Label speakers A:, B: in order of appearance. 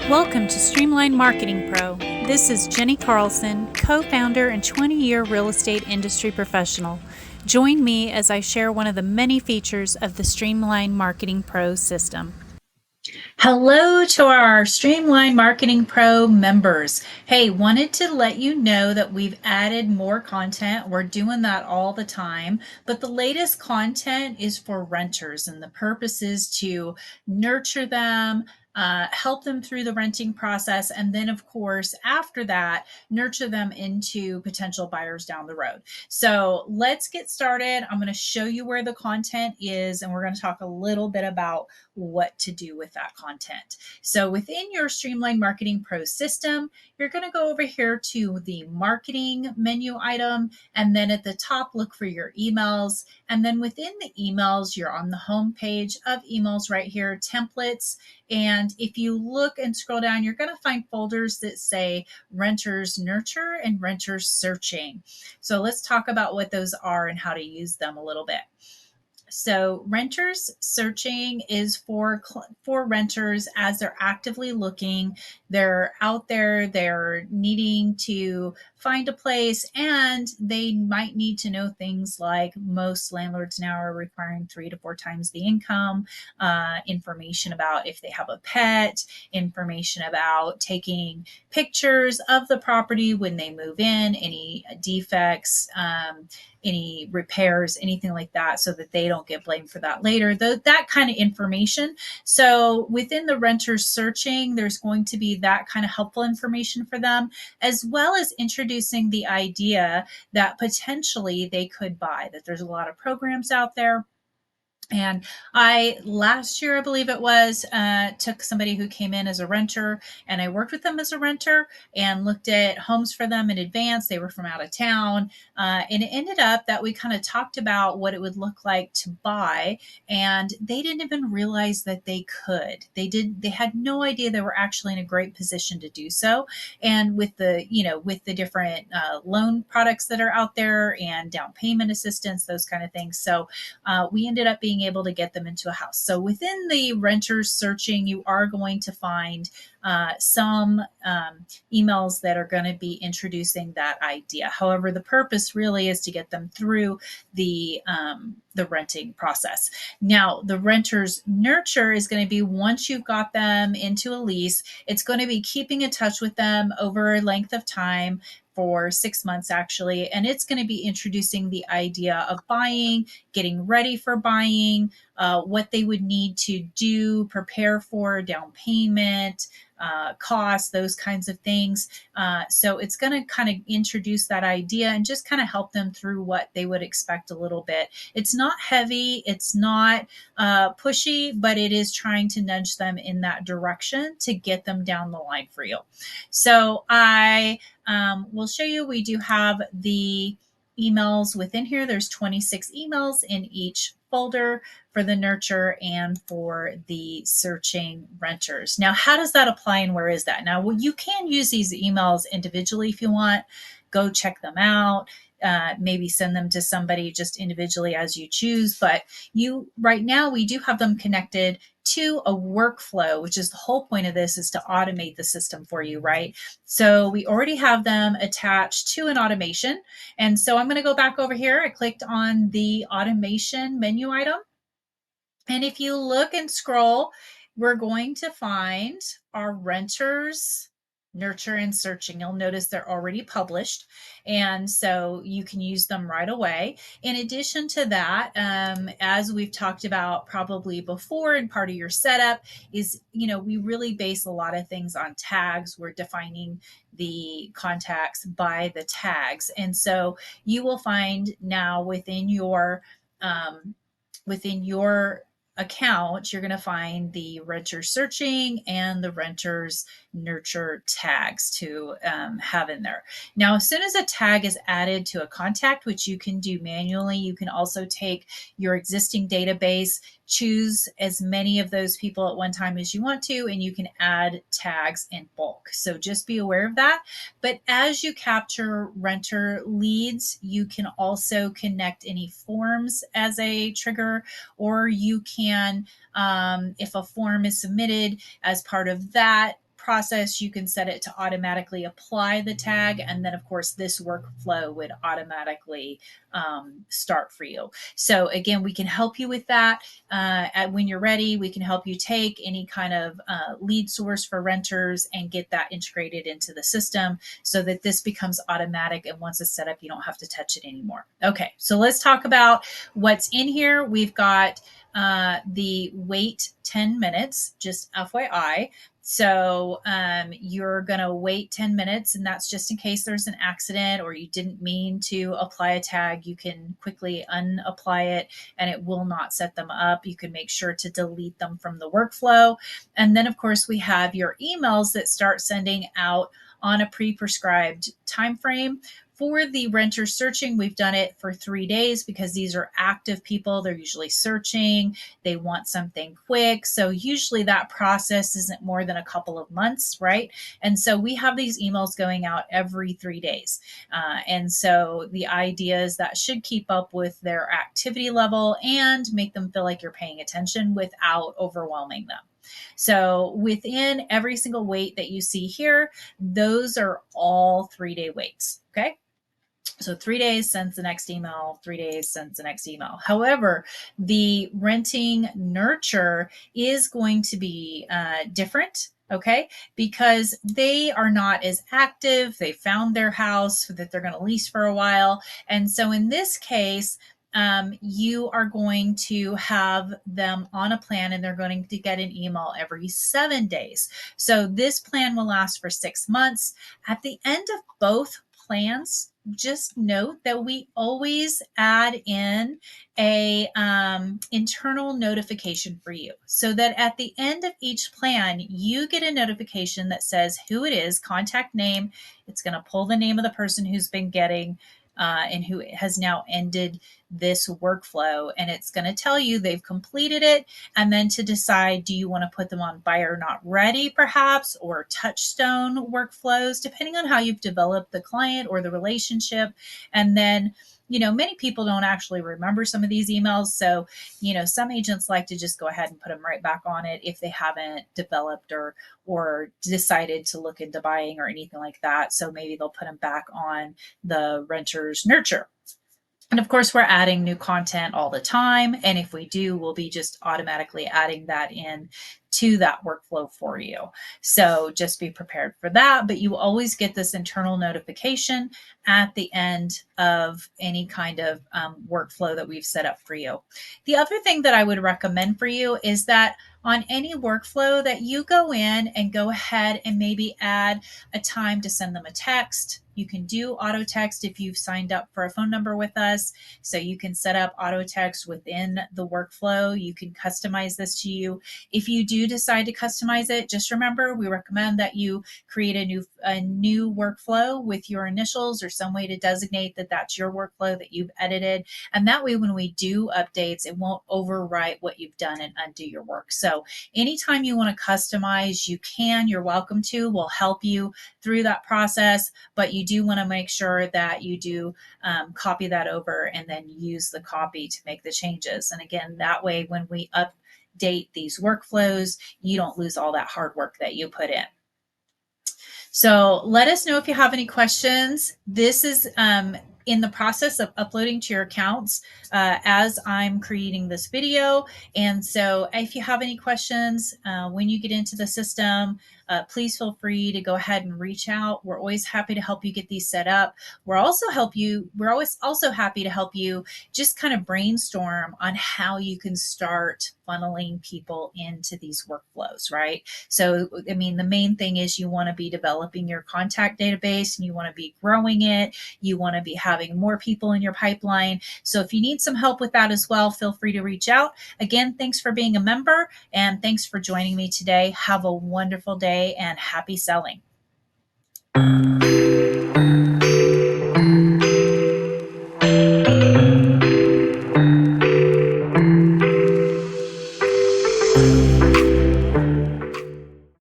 A: Welcome to StreamLine Marketing Pro. This is Jenny Carlson, co-founder and 20-year real estate industry professional. Join me as I share one of the many features of the StreamLine Marketing Pro system. Hello to our StreamLine Marketing Pro members. Hey, wanted to let you know that we've added more content. We're doing that all the time, but the latest content is for renters, and the purpose is to nurture them, help them through the renting process, and then, of course, after that, nurture them into potential buyers down the road. So let's get started. I'm going to show you where the content is, and we're going to talk a little bit about what to do with that content. So within your StreamLine Marketing Pro system, you're going to go over here to the marketing menu item, and then at the top, look for your emails. And then within the emails, you're on the home page of emails right here, templates. And if you look and scroll down, you're going to find folders that say Renters Nurture and Renters Searching. So let's talk about what those are and how to use them a little bit. So renters searching is for renters as they're actively looking. They're out there, they're needing to find a place, and they might need to know things like most landlords now are requiring 3 to 4 times the income, information about if they have a pet, information about taking pictures of the property when they move in, any defects, any repairs, anything like that, so that they don't get blamed for that later. That kind of information. So within the renters searching, there's going to be that kind of helpful information for them, as well as introducing the idea that potentially they could buy, that there's a lot of programs out there. And I, last year, I believe it was, took somebody who came in as a renter, and I worked with them as a renter and looked at homes for them in advance. They were from out of town. And it ended up that we kind of talked about what it would look like to buy. And they didn't even realize that they could. They had no idea they were actually in a great position to do so. And with the different loan products that are out there and down payment assistance, those kind of things. So we ended up being able to get them into a house. So within the renters searching, you are going to find some emails that are going to be introducing that idea. However, the purpose really is to get them through the renting process. Now, the renters nurture is going to be once you've got them into a lease, it's going to be keeping in touch with them over a length of time, for 6 months actually, and it's going to be introducing the idea of buying, getting ready for buying, what they would need to do, prepare for down payment, costs, those kinds of things. So it's going to kind of introduce that idea and just kind of help them through what they would expect a little bit. It's not heavy, it's not pushy, but it is trying to nudge them in that direction to get them down the line for you. So I will show you, we do have the emails within here. There's 26 emails in each folder for the nurture and for the searching renters. Now, how does that apply and where is that? Now, well, you can use these emails individually if you want. Go check them out. Maybe send them to somebody just individually as you choose. But right now, we do have them connected to a workflow, which is the whole point of this, is to automate the system for you, right? So we already have them attached to an automation. And so I'm going to go back over here. I clicked on the automation menu item. And if you look and scroll, we're going to find our renters nurture and searching. You'll notice they're already published, and so you can use them right away. In addition to that, as we've talked about probably before, and part of your setup is, we really base a lot of things on tags. We're defining the contacts by the tags, and so you will find now within your account, you're going to find the renter searching and the renters nurture tags to have in there. Now, as soon as a tag is added to a contact, which you can do manually, you can also take your existing database, choose as many of those people at one time as you want to, and you can add tags in bulk. So just be aware of that. But as you capture renter leads, you can also connect any forms as a trigger, or you can, if a form is submitted as part of that process, you can set it to automatically apply the tag. And then, of course, this workflow would automatically start for you. So again, we can help you with that. When you're ready, we can help you take any kind of lead source for renters and get that integrated into the system so that this becomes automatic. And once it's set up, you don't have to touch it anymore. Okay, so let's talk about what's in here. We've got the wait 10 minutes, just FYI. So you're going to wait 10 minutes, and that's just in case there's an accident or you didn't mean to apply a tag. You can quickly unapply it and it will not set them up. You can make sure to delete them from the workflow. And then, of course, we have your emails that start sending out on a pre-prescribed time frame. For the renter searching, we've done it for 3 days because these are active people. They're usually searching. They want something quick. So usually that process isn't more than a couple of months, right? And so we have these emails going out every 3 days. And so the idea is that should keep up with their activity level and make them feel like you're paying attention without overwhelming them. So within every single wait that you see here, those are all 3-day waits. Okay. So 3 days sends the next email, 3 days sends the next email. However, the renting nurture is going to be different. Okay, because they are not as active. They found their house that they're going to lease for a while. And so in this case, you are going to have them on a plan and they're going to get an email every 7 days. So this plan will last for 6 months. At the end of both plans, just note that we always add in a internal notification for you so that at the end of each plan, you get a notification that says who it is, contact name. It's going to pull the name of the person who's been getting and who has now ended this workflow. And it's going to tell you they've completed it. And then to decide, do you want to put them on buyer not ready, perhaps, or touchstone workflows, depending on how you've developed the client or the relationship. And then, many people don't actually remember some of these emails. So, some agents like to just go ahead and put them right back on it if they haven't developed or decided to look into buying or anything like that. So maybe they'll put them back on the renter's nurture. And of course, we're adding new content all the time. And if we do, we'll be just automatically adding that in to that workflow for you. So just be prepared for that. But you always get this internal notification at the end of any kind of workflow that we've set up for you. The other thing that I would recommend for you is that on any workflow that you go in and go ahead and maybe add a time to send them a text. You can do auto text if you've signed up for a phone number with us. So you can set up auto text within the workflow. You can customize this to you. If you do decide to customize it, just remember, we recommend that you create a new workflow with your initials or some way to designate that that's your workflow that you've edited. And that way, when we do updates, it won't overwrite what you've done and undo your work. So anytime you want to customize, you can, you're welcome to. We'll help you through that process, but you do want to make sure that you do copy that over and then use the copy to make the changes. And again, that way, when we update these workflows, you don't lose all that hard work that you put in. So let us know if you have any questions. This is in the process of uploading to your accounts as I'm creating this video. And so if you have any questions when you get into the system, please feel free to go ahead and reach out. We're always happy to help you get these set up. We're always also happy to help you just kind of brainstorm on how you can start funneling people into these workflows, right? So, I mean, the main thing is you want to be developing your contact database and you want to be growing it. You want to be having more people in your pipeline. So if you need some help with that as well, feel free to reach out. Again, thanks for being a member and thanks for joining me today. Have a wonderful day and happy selling.